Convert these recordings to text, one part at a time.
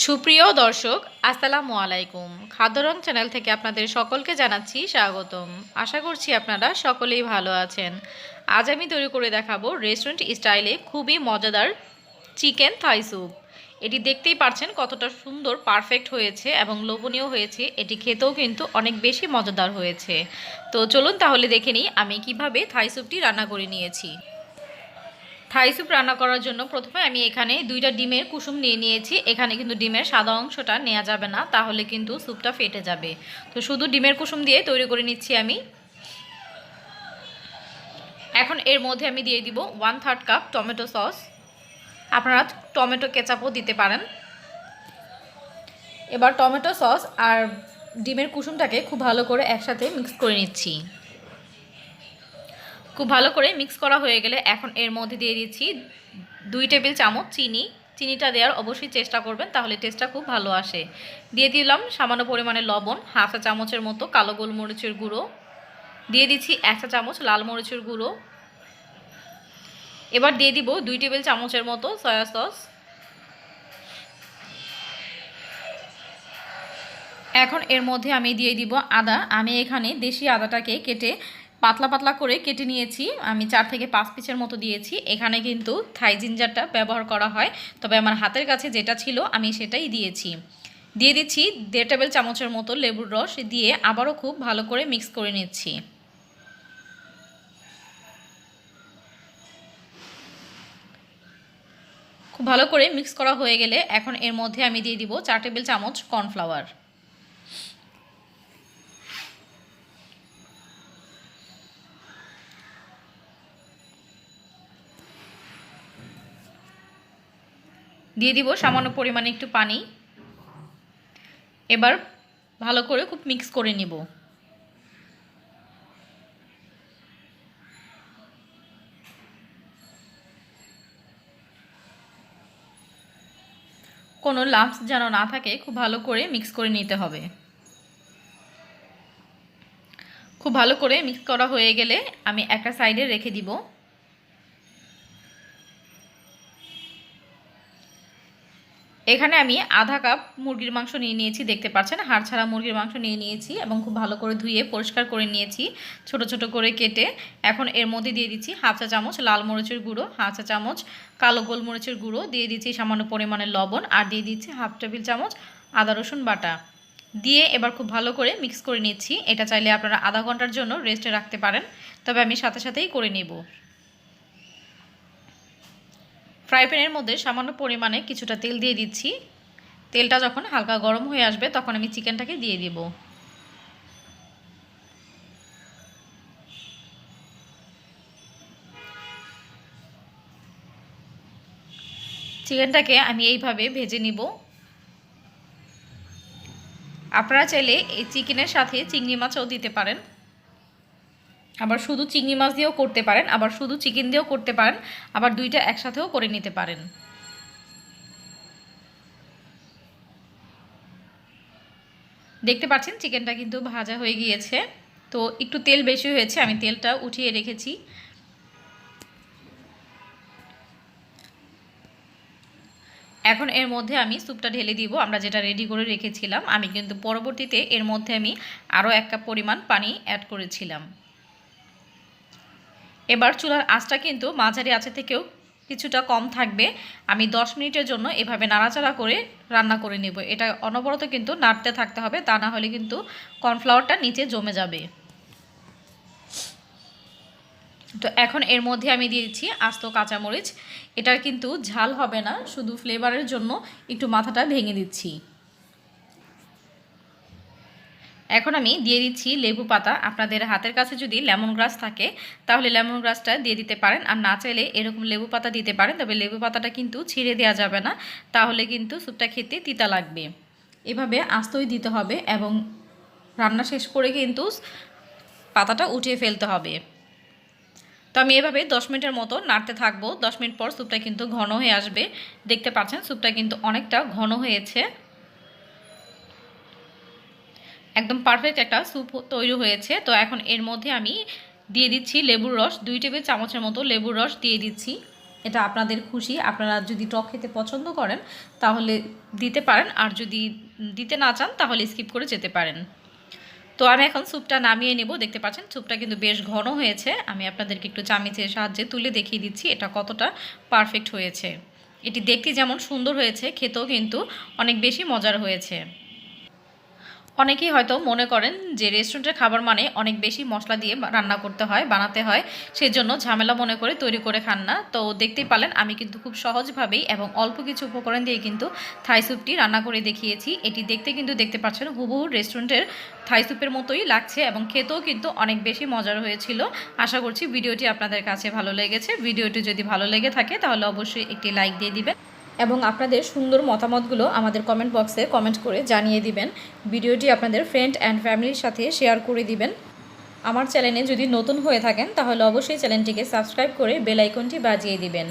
সুপ্রিয় দর্শক আসসালামু আলাইকুম। খাদ্য রং চ্যানেল থেকে আপনাদের সকলকে জানাচ্ছি স্বাগতম। আশা করছি আপনারা সকলেই ভালো আছেন। আজ আমি তৈরি করে দেখাবো রেস্টুরেন্ট স্টাইলে খুবই মজাদার চিকেন থাই স্যুপ। এটি দেখতেই পারছেন কতটা সুন্দর পারফেক্ট হয়েছে এবং লোভনীয় হয়েছে। এটি খেতেও কিন্তু অনেক বেশি মজাদার হয়েছে। তো চলুন তাহলে দেখে নিই আমি কিভাবে থাই স্যুপটি রান্না করে নিয়েছি। থাই স্যুপ রান্না করার জন্য প্রথমে আমি এখানে 2টা ডিমের কুসুম নিয়ে নিয়েছি। এখানে কিন্তু ডিমের সাদা অংশটা নেওয়া যাবে না, তাহলে কিন্তু স্যুপটা ফেটে যাবে। তো শুধু ডিমের কুসুম দিয়ে তৈরি করে নিচ্ছি আমি। এখন এর মধ্যে আমি দিয়ে দিব 1/3 কাপ টমেটো সস। আপনারা টমেটো কেচাপও দিতে পারেন। এবার টমেটো সস আর ডিমের কুসুমটাকে খুব ভালো করে একসাথে মিক্স করে নিচ্ছি। খুব ভালো করে মিক্স করা হয়ে গেলে এখন এর মধ্যে দিয়ে দিচ্ছি 2 টেবিল চামচ চিনি। চিনিটা দেওয়ার অবশ্যই চেষ্টা করবেন, তাহলে টেস্টটা খুব ভালো আসে। দিয়ে দিলাম সামান্য পরিমাণে লবণ, 1/2 চা চামচের মতো কালো গোলমরিচের গুঁড়ো। দিয়ে দিচ্ছি 1 চা চামচ লাল মরিচের গুঁড়ো। এবার দিয়ে দিব 2 টেবিল চামচের মতো সয়া সস। এখন এর মধ্যে আমি দিয়ে দিব আদা। আমি এখানে দেশি আদাটাকে কেটে পাতলা পাতলা করে কেটে নিয়েছি। আমি 4 থেকে 5 পিসের মতো দিয়েছি। এখানে কিন্তু থাই জিঞ্জারটা ব্যবহার করা হয়, তবে আমার হাতের কাছে যেটা ছিল আমি সেটাই দিয়েছি। দিয়ে দিচ্ছি 1.5 টেবিল চামচের মতো লেবুর রস, দিয়ে আবারও খুব ভালো করে মিক্স করে নিচ্ছি। খুব ভালো করে মিক্স করা হয়ে গেলে এখন এর মধ্যে আমি দিয়ে দিব 4 টেবিল চামচ কর্নফ্লাওয়ার। দিয়ে দিব সামান্য পরিমাণে একটু পানি। এবার ভালো করে খুব মিক্স করে নিব। কোনো লাম্পস যেন না থাকে, খুব ভালো করে মিক্স করে নিতে হবে। খুব ভালো করে মিক্স করা হয়ে গেলে আমি একটা সাইডে রেখে দিব। এখানে আমি আধা কাপ মুরগির মাংস নিয়ে নিয়েছি, দেখতে পাচ্ছেন হাড় ছাড়া মুরগির মাংস নিয়ে নিয়েছি এবং খুব ভালো করে ধুয়ে পরিষ্কার করে নিয়েছি ছোট ছোট করে কেটে। এখন এর মধ্যে দিয়ে দিচ্ছি 1/2 চা চামচ লাল মরিচের গুঁড়ো, 1/2 চা চামচ কালো গোলমরিচের গুঁড়ো, দিয়ে দিচ্ছি সামান্য পরিমাণে লবণ, আর দিয়ে দিচ্ছি 1/2 টেবিল চামচ আদা রসুন বাটা। দিয়ে এবার খুব ভালো করে মিক্স করে নিচ্ছি। এটা চাইলে আপনারা আধা ঘন্টার জন্য রেস্টে রাখতে পারেন, তবে আমি সাথে সাথেই করে নেব। ফ্রাই প্যানের মধ্যে সামান্য পরিমাণে কিছুটা তেল দিয়ে দিচ্ছি। তেলটা যখন হালকা গরম হয়ে আসবে তখন আমি চিকেনটাকে দিয়ে দিব। চিকেনটাকে আমি এইভাবে ভেজে নিব। আপনারা চাইলে এই চিকেনের সাথে চিংড়ি মাছও দিতে পারেন, আবার শুধু চিংড়ি মাছ দিয়েও করতে পারেন, আবার শুধু চিকেন দিয়েও করতে পারেন, আবার দুইটা একসাথেও করে নিতে পারেন। দেখতে পাচ্ছেন চিকেনটা কিন্তু ভাজা হয়ে গিয়েছে। তো একটু তেল বেশি হয়েছে, আমি তেলটা উঠিয়ে রেখেছি। এখন এর মধ্যে আমি স্যুপটা ঢেলে দিব, আমরা যেটা রেডি করে রেখেছিলাম। আমি কিন্তু পরবর্তীতে এর মধ্যে আমি আরও 1 কাপ পরিমাণ পানি অ্যাড করেছিলাম। এবার চুলার আঁচটা কিন্তু মাঝারি আঁচে থেকেও কিছুটা কম থাকবে। আমি 10 মিনিটের জন্য এভাবে নাড়াচাড়া করে রান্না করে নেব। এটা অনবরত কিন্তু নাড়তে থাকতে হবে, তা না হলে কিন্তু কর্নফ্লাওয়ারটা নিচে জমে যাবে। তো এখন এর মধ্যে আমি দিয়ে দিচ্ছি আস্ত কাঁচামরিচ। এটার কিন্তু ঝাল হবে না, শুধু ফ্লেভারের জন্য একটু মাথাটা ভেঙে দিচ্ছি। এখন আমি দিয়ে দিচ্ছি লেবু পাতা। আপনাদের হাতের কাছে যদি লেমন গ্রাস থাকে তাহলে লেমন গ্রাসটা দিয়ে দিতে পারেন, আর না চাইলে এরকম লেবু পাতা দিতে পারেন, তবে লেবু পাতাটা কিন্তু ছিঁড়ে দেওয়া যাবে না, তাহলে কিন্তু স্যুপটা খেতে তিতা লাগবে। এভাবে আস্তই দিতে হবে এবং রান্না শেষ করে কিন্তু পাতাটা উঠিয়ে ফেলতে হবে। তো আমি এভাবে 10 মিনিটের মতো নাড়তে থাকবো। 10 মিনিট পর স্যুপটা কিন্তু ঘন হয়ে আসবে। দেখতে পাচ্ছেন স্যুপটা কিন্তু অনেকটা ঘন হয়েছে। একদম পারফেক্ট একটা স্যুপ তৈরি হয়েছে। তো এখন এর মধ্যে আমি দিয়ে দিচ্ছি লেবুর রস, 2 টেবিল চামচের মতো লেবুর রস দিয়ে দিচ্ছি। এটা আপনাদের খুশি, আপনারা যদি টক খেতে পছন্দ করেন তাহলে দিতে পারেন, আর যদি দিতে না চান তাহলে স্কিপ করে যেতে পারেন। তো আমি এখন স্যুপটা নামিয়ে নেব। দেখতে পাচ্ছেন স্যুপটা কিন্তু বেশ ঘন হয়েছে। আমি আপনাদেরকে একটু চামচের সাহায্যে তুলে দেখিয়ে দিচ্ছি এটা কতটা পারফেক্ট হয়েছে। এটি দেখতে যেমন সুন্দর হয়েছে, খেতেও কিন্তু অনেক বেশি মজার হয়েছে। অনেকেই হয়তো মনে করেন যে রেস্টুরেন্টের খাবার মানে অনেক বেশি মশলা দিয়ে রান্না করতে হয়, বানাতে হয়, সেজন্য ঝামেলা মনে করে তৈরি করে খান না। তো দেখতেই পারলেন আমি কিন্তু খুব সহজভাবেই এবং অল্প কিছু উপকরণ দিয়ে কিন্তু থাই স্যুপটি রান্না করে দেখিয়েছি। এটি দেখতে কিন্তু দেখতে পাচ্ছেন হুবহু রেস্টুরেন্টের থাই স্যুপের মতোই লাগছে এবং খেতেও কিন্তু অনেক বেশি মজার হয়েছিল। আশা করছি ভিডিওটি আপনাদের কাছে ভালো লেগেছে। ভিডিওটি যদি ভালো লেগে থাকে তাহলে অবশ্যই একটি লাইক দিয়ে দিবেন এবং আপনাদের সুন্দর মতামতগুলো আমাদের কমেন্ট বক্সে কমেন্ট করে জানিয়ে দিবেন। ভিডিওটি আপনাদের ফ্রেন্ড অ্যান্ড ফ্যামিলির সাথে শেয়ার করে দিবেন। আমার চ্যানেলে যদি নতুন হয়ে থাকেন তাহলে অবশ্যই চ্যানেলটিকে সাবস্ক্রাইব করে বেল আইকনটি বাজিয়ে দিবেন,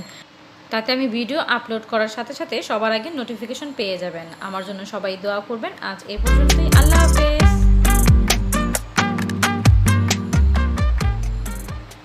তাতে আমি ভিডিও আপলোড করার সাথে সাথে সবার আগে নোটিফিকেশন পেয়ে যাবেন। আমার জন্য সবাই দোয়া করবেন। আজ এই পর্যন্তই। আল্লাহ হাফেজ।